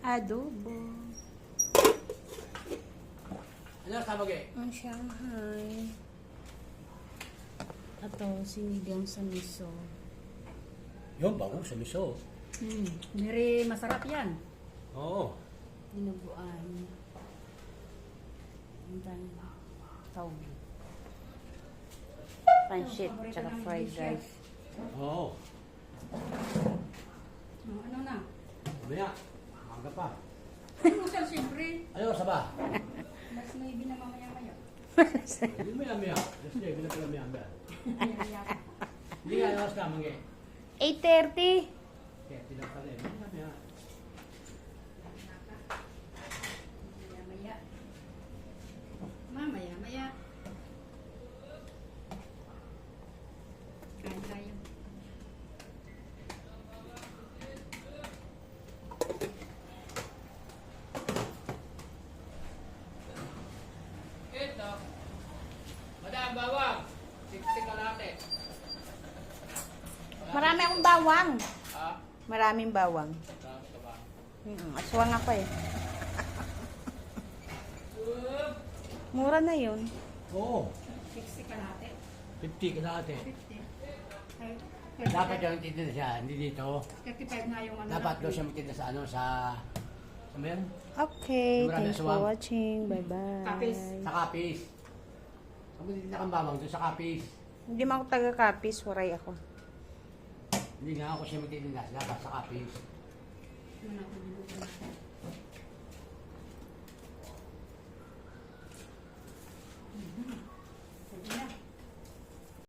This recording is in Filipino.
Adobo. Ano kasama kayo? Ang Shanghai. Ito, sinigang sa miso. Yung bago sa miso. Very masarap yan. Oo. Dinuguan. And then, tawag. Pansit, tsaka fried rice. Oo. Ano na? Mamaya. Maaga pa. Ano siya, siyempre. Ayaw, saba. Mas may binamamaya-maya. Hindi maya-maya. Just day, pinapala maya-maya. Maya-maya. Hindi nga, ayaw sa mga 8:30. kaya pinapala eh. Maya-maya. Maya-maya. Mamaya-maya. Kain tayo. Ito. Madam, bawang. 60 kalate. Marami akong bawang. Ha? Maraming bawang. Marami ka ba? Aswang ako eh. Mura na yun. Oo. 60 kalate. 50 kalate. 50. Dapat yung titinda siya, hindi dito. 35 na yung ano. Dapat doon siya magtinda sa ano, sa meron? Okay, Marami thanks for aswang. watching. Bye-bye. Sa Kapis. Ang magtitinda kang bawang doon sa Kapis. Hindi man ako taga-Kapis, waray ako. Hindi nga ako siya magtitinda, dapat sa Kapis. Ano